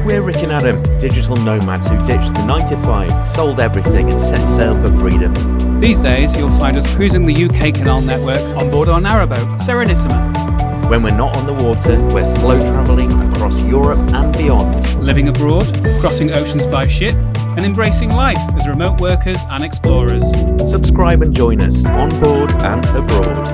We're Rick and Adam, digital nomads who ditched the 9-to-5, sold everything and set sail for freedom. These days, you'll find us cruising the UK canal network on board our narrowboat, Serenissima. When we're not on the water, we're slow travelling across Europe and beyond. Living abroad, crossing oceans by ship, and embracing life as remote workers and explorers. Subscribe and join us on board and abroad.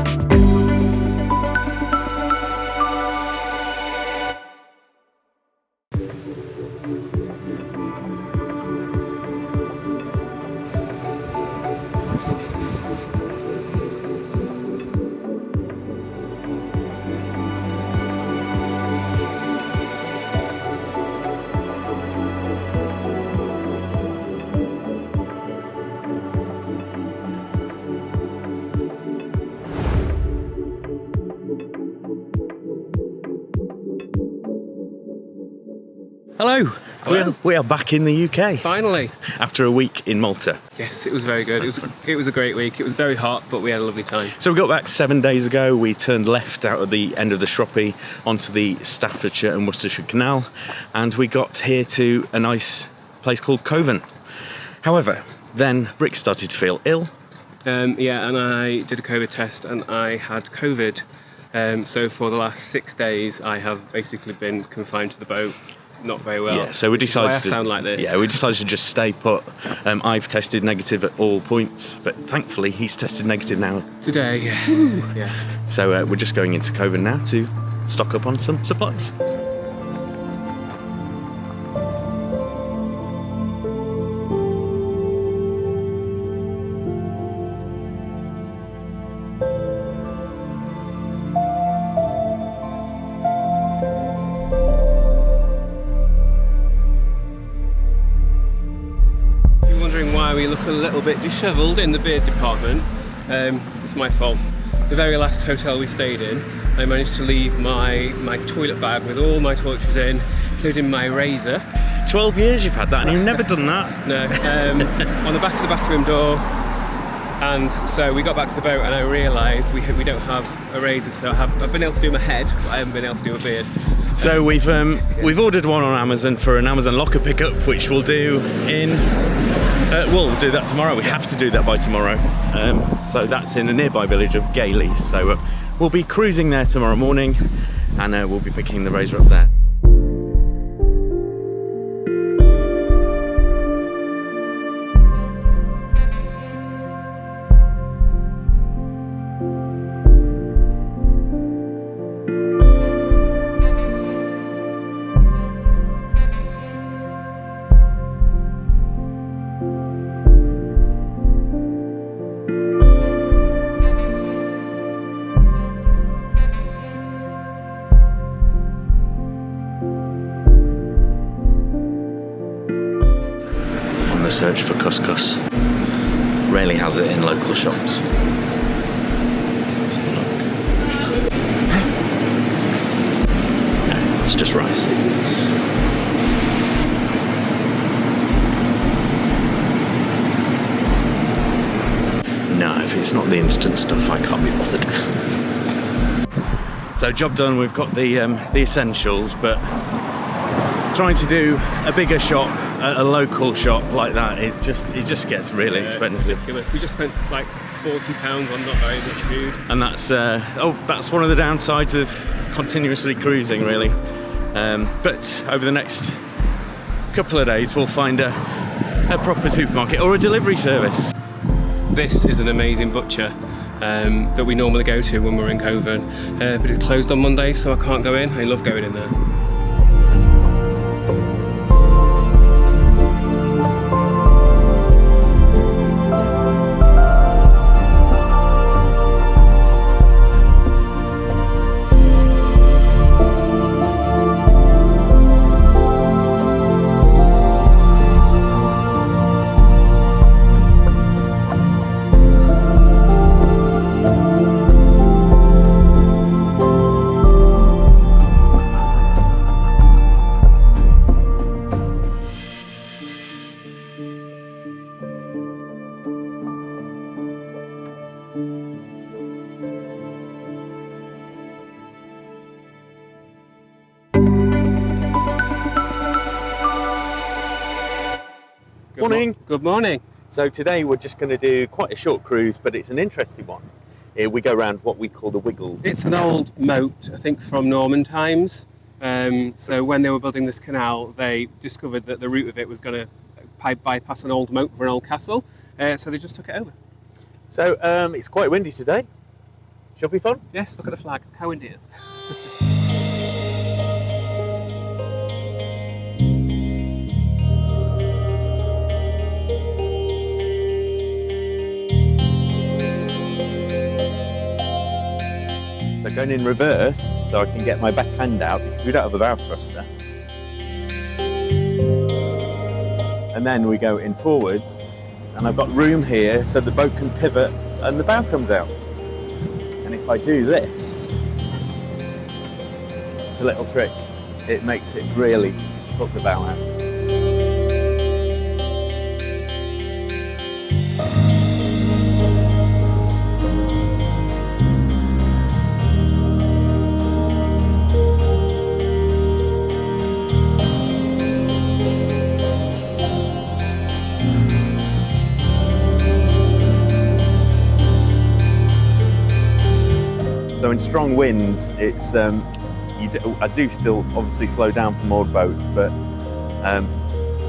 Hello. We are back in the UK. Finally. After a week in Malta. Yes, it was very good. It was a great week. It was very hot, but we had a lovely time. So we got back 7 days ago. We turned left out of the end of the Shroppie onto the Staffordshire and Worcestershire Canal, and we got here to a nice place called Coven. However, then Rick started to feel ill. Yeah, and I did a COVID test and I had COVID. So for the last 6 days, I have basically been confined to the boat. Not very well. Yeah, so we decided why I sound like this. Yeah, we decided to just stay put. I've tested negative at all points, but thankfully he's tested negative now. Today, yeah. Yeah. So we're just going into Coven now to stock up on some supplies. Why we look a little bit dishevelled in the beard department. It's my fault. The very last hotel we stayed in, I managed to leave my toilet bag with all my toiletries in, including my razor. 12 years you've had that and you've never done that? No, on the back of the bathroom door. And so we got back to the boat and I realised we don't have a razor, so I've been able to do my head, but I haven't been able to do my beard. So we've ordered one on Amazon for an Amazon locker pickup, which we'll do in. We'll do that tomorrow. We have to do that by tomorrow. So that's in a nearby village of Gailey. So we'll be cruising there tomorrow morning, and we'll be picking the razor up there. Search for couscous. Rarely has it in local shops. Let's have a look. No, it's just rice. No, if it's not the instant stuff, I can't be bothered. So job done. We've got the essentials, but trying to do a bigger shop, a local shop like that it just gets really expensive. Ridiculous. We just spent like £40 on not very much food, and that's one of the downsides of continuously cruising, really. But over the next couple of days, we'll find a proper supermarket or a delivery service. This is an amazing butcher that we normally go to when we're in Coven, but it closed on Monday, so I can't go in. I love going in there. Morning. Good morning. So today we're just going to do quite a short cruise, but it's an interesting one. We go around what we call the Wiggles. It's an old moat, I think, from Norman times. So when they were building this canal, they discovered that the route of it was going to bypass an old moat for an old castle. So they just took it over. So it's quite windy today. Should be fun. Yes, look at the flag. How windy it is. So going in reverse, so I can get my back hand out because we don't have a bow thruster. And then we go in forwards, and I've got room here so the boat can pivot and the bow comes out. And if I do this, it's a little trick. It makes it really put the bow out. So in strong winds, it's I do still obviously slow down for moored boats, but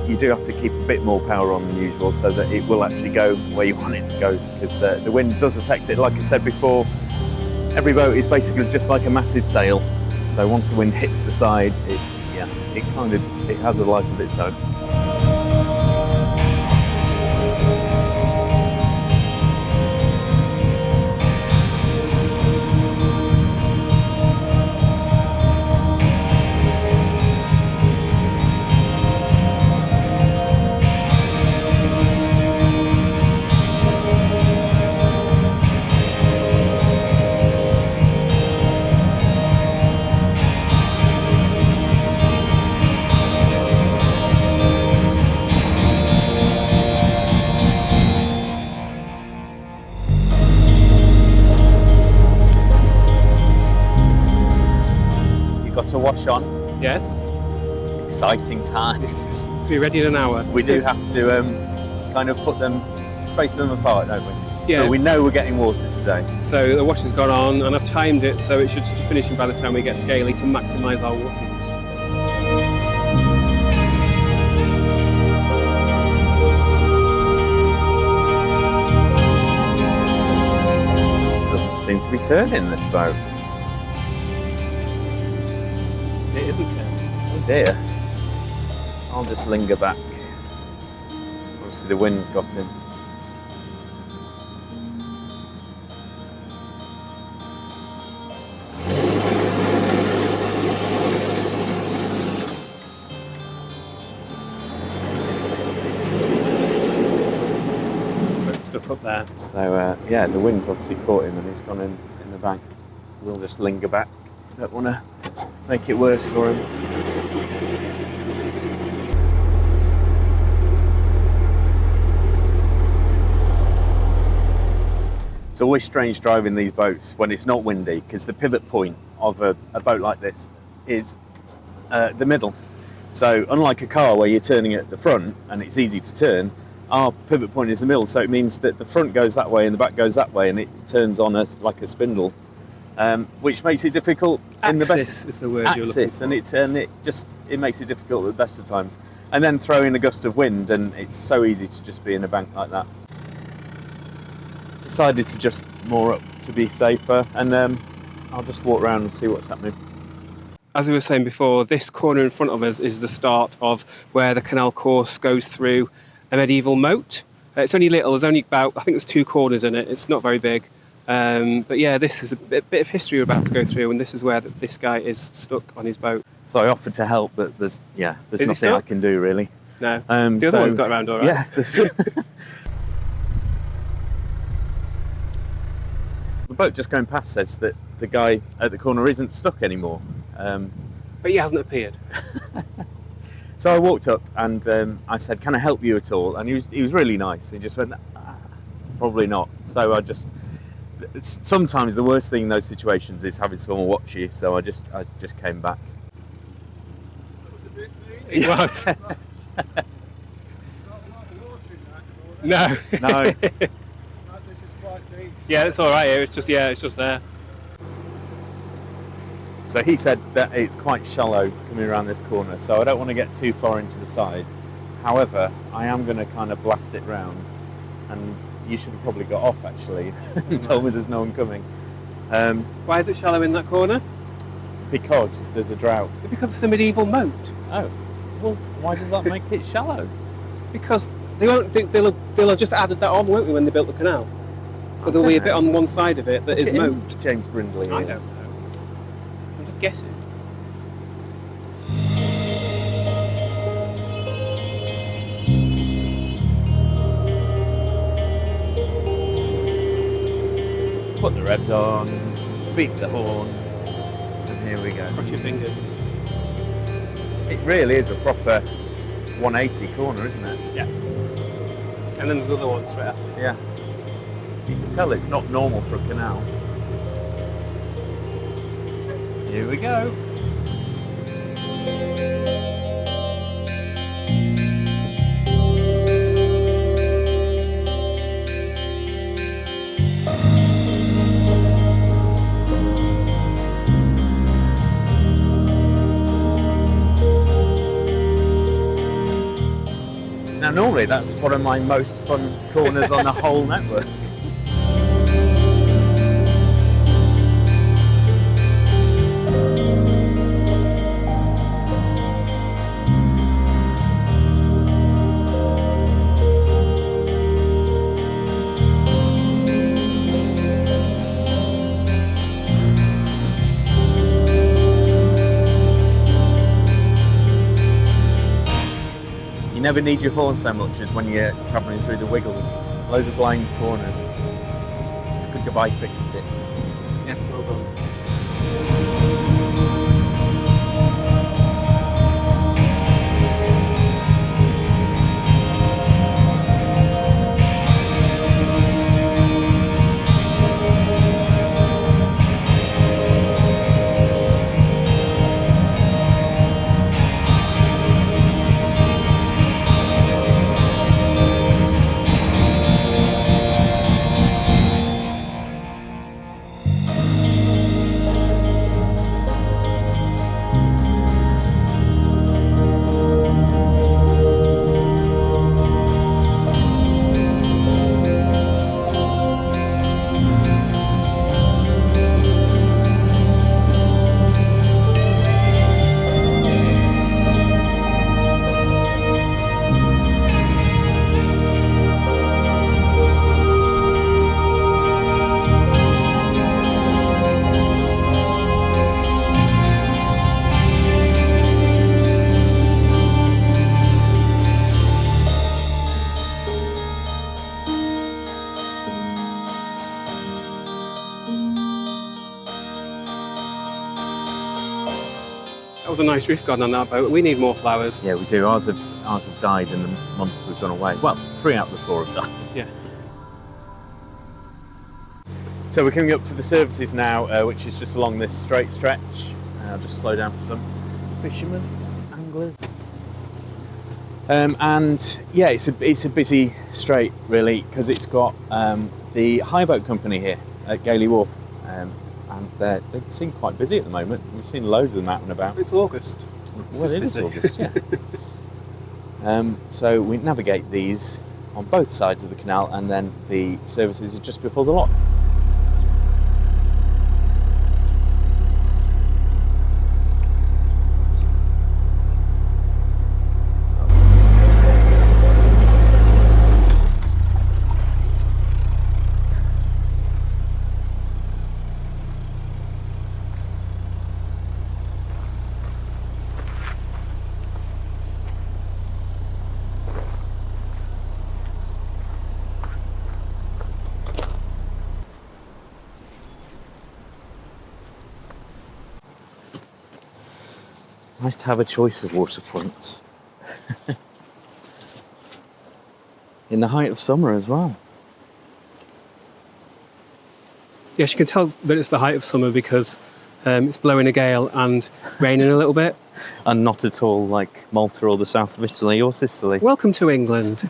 you do have to keep a bit more power on than usual so that it will actually go where you want it to go, because the wind does affect it. Like I said before, every boat is basically just like a massive sail. So once the wind hits the side, it has a life of its own. To wash on. Yes. Exciting times. Be ready in an hour. We do have to kind of space them apart, don't we? Yeah. But we know we're getting water today. So the wash has gone on, and I've timed it so it should be finishing by the time we get to Gailey to maximise our water use. Doesn't seem to be turning, this boat. It isn't turning. Oh dear. I'll just linger back. Obviously the wind's got him. Boat's stuck up there. So yeah, the wind's obviously caught him and he's gone in the bank. We'll just linger back. Don't want to make it worse for him. It's always strange driving these boats when it's not windy, because the pivot point of a boat like this is the middle. So unlike a car where you're turning at the front and it's easy to turn, our pivot point is the middle, so it means that the front goes that way and the back goes that way, and it turns on us like a spindle. Which makes it difficult in the best. Axis is the word you're looking for. And it makes it difficult at the best of times. And then throw in a gust of wind, and it's so easy to just be in a bank like that. Decided to just moor up to be safer, and I'll just walk around and see what's happening. As we were saying before, this corner in front of us is the start of where the canal course goes through a medieval moat. It's only little. There's only about, I think there's 2 corners in it. It's not very big. But yeah, this is a bit of history we're about to go through, and this is where this guy is stuck on his boat. So I offered to help, but there's nothing I can do really. No, the other one's got around all right. Yeah. The boat just going past says that the guy at the corner isn't stuck anymore. But he hasn't appeared. So I walked up and I said, "Can I help you at all?" And he was really nice. He just went, "Probably not." So sometimes the worst thing in those situations is having someone watch you. So I just came back. No. No. This is quite deep. Yeah, it's all right here. It's just there. So he said that it's quite shallow coming around this corner, so I don't want to get too far into the side. However, I am going to kind of blast it round, and you should have probably got off actually and told me there's no one coming. Why is it shallow in that corner? Because there's a drought. Because it's a medieval moat. Oh, well, why does that make it shallow? Because they won't think they'll have just added that on, won't they, when they built the canal? So there'll be a bit on one side of it that is moat. James Brindley. I don't know. I'm just guessing. Put the revs on, beat the horn, and here we go. Cross your fingers. It really is a proper 180 corner, isn't it? Yeah. And then there's another one straight after. Yeah. You can tell it's not normal for a canal. Here we go. Now normally that's one of my most fun corners on the whole network. You never need your horn so much as when you're travelling through the wiggles. Loads of blind corners. It's good job I fixed it. Yes, well done. That was a nice reef garden on that boat. We need more flowers. Yeah, we do. Ours have died in the months we've gone away. Well, 3 out of the 4 have died. Yeah. So we're coming up to the services now, which is just along this straight stretch. I'll just slow down for some fishermen, anglers. And yeah, it's a busy straight really, because it's got the highboat company here at Gailey Wharf, and they seem quite busy at the moment. We've seen loads of them out and about. It's August. Well, it is August, yeah. So we navigate these on both sides of the canal, and then the services are just before the lock. Nice to have a choice of waterfronts. In the height of summer as well. Yes, you can tell that it's the height of summer because it's blowing a gale and raining a little bit. And not at all like Malta or the south of Italy or Sicily. Welcome to England.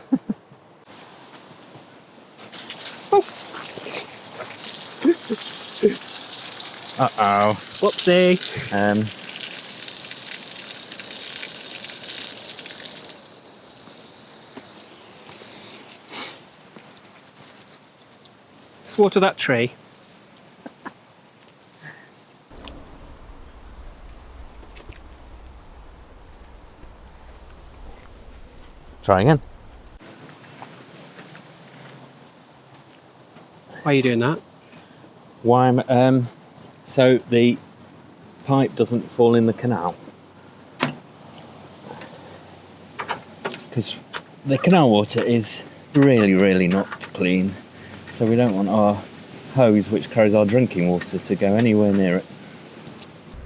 Uh-oh. Whoopsie. Just water that tree. Try again. Why are you doing that? Why am so the pipe doesn't fall in the canal. Because the canal water is really not clean. So we don't want our hose, which carries our drinking water, to go anywhere near it.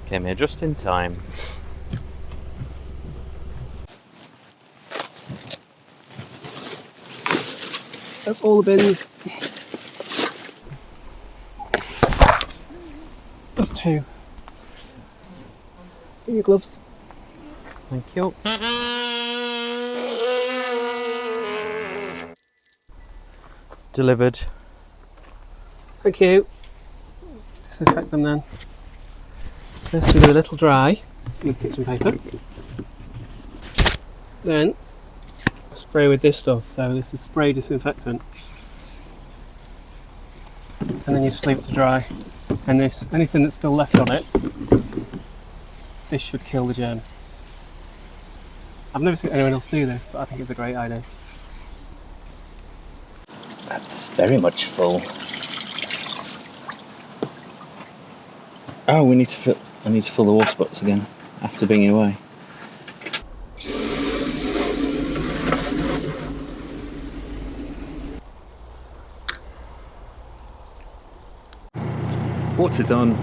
Came here just in time. That's all the bins. That's 2. Get your gloves. Thank you. Delivered. Thank you. Disinfect them then. First we do a little dry with kitchen paper. Then spray with this stuff. So this is spray disinfectant. And then you just leave it to dry. And this, anything that's still left on it, this should kill the germs. I've never seen anyone else do this, but I think it's a great idea. That's very much full. Oh, we need to fill. I need to fill the water spots again after being away. Water done,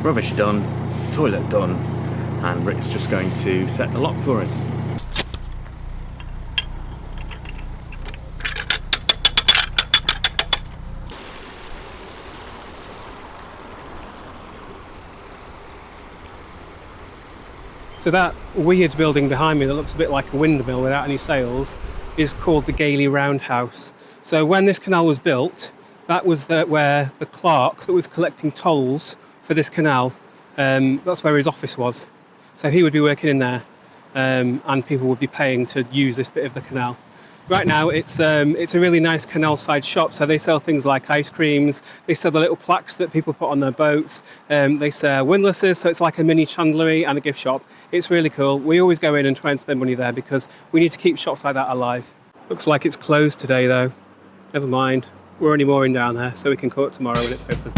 rubbish done, toilet done, and Rick's just going to set the lock for us. So that weird building behind me that looks a bit like a windmill without any sails is called the Gailey Roundhouse. So when this canal was built, that was where the clerk that was collecting tolls for this canal, that's where his office was. So he would be working in there, and people would be paying to use this bit of the canal. Right now it's a really nice canal side shop, so they sell things like ice creams, they sell the little plaques that people put on their boats, they sell windlasses, so it's like a mini chandlery and a gift shop. It's really cool. We always go in and try and spend money there because we need to keep shops like that alive. Looks like it's closed today though. Never mind, we're only mooring down there, so we can call it tomorrow when it's open.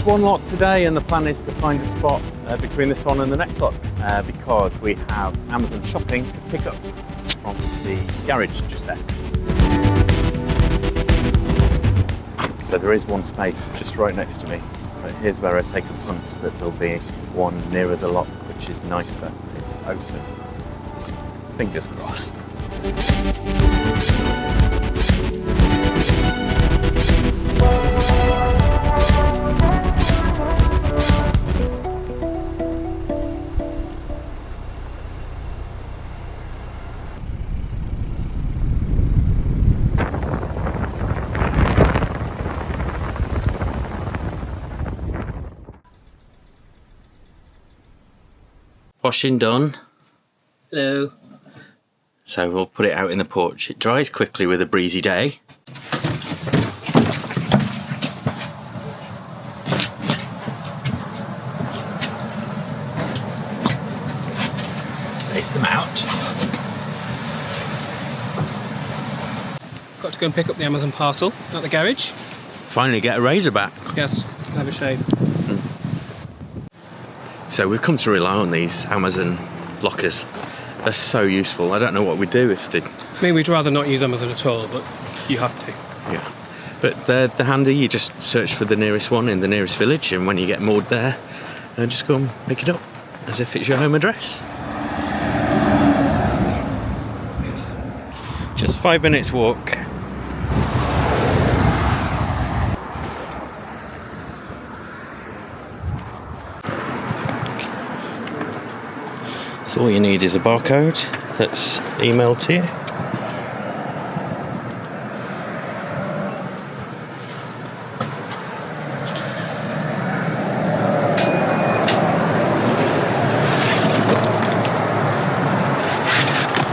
One lock today, and the plan is to find a spot between this one and the next lock because we have Amazon shopping to pick up from the garage just there. So there is one space just right next to me, but here's where I take a punt that there'll be one nearer the lock which is nicer. It's open. Fingers crossed. Washing done. Hello. So we'll put it out in the porch. It dries quickly with a breezy day. Space them out. Got to go and pick up the Amazon parcel at the garage. finally get a razor back. Yes, have a shave. So we've come to rely on these Amazon lockers. They're so useful. I don't know what we'd do if they... I mean, we'd rather not use Amazon at all, but you have to. Yeah. But they're handy. You just search for the nearest one in the nearest village, and when you get moored there, just go and pick it up as if it's your home address. Just 5 minutes walk. So all you need is a barcode that's emailed to you.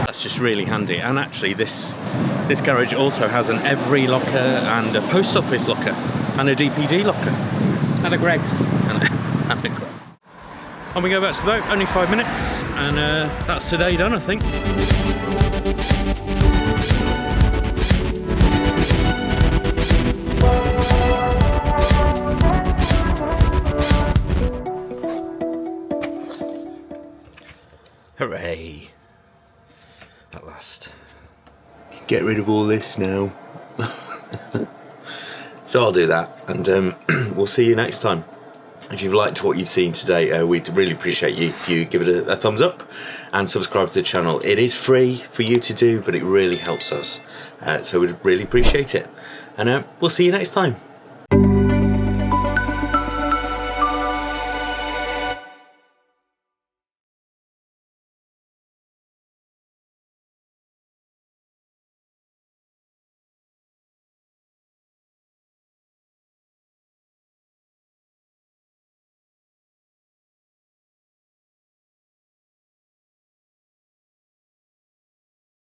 That's just really handy. And actually this garage also has an every locker and a post office locker and a DPD locker. And a Greg's. And a Greg's. And we go back to the boat, only 5 minutes, and that's today done, I think. Hooray! At last. Get rid of all this now. So I'll do that, and we'll see you next time. If you've liked what you've seen today, we'd really appreciate you give it a thumbs up and subscribe to the channel. It is free for you to do, but it really helps us. So we'd really appreciate it. And we'll see you next time.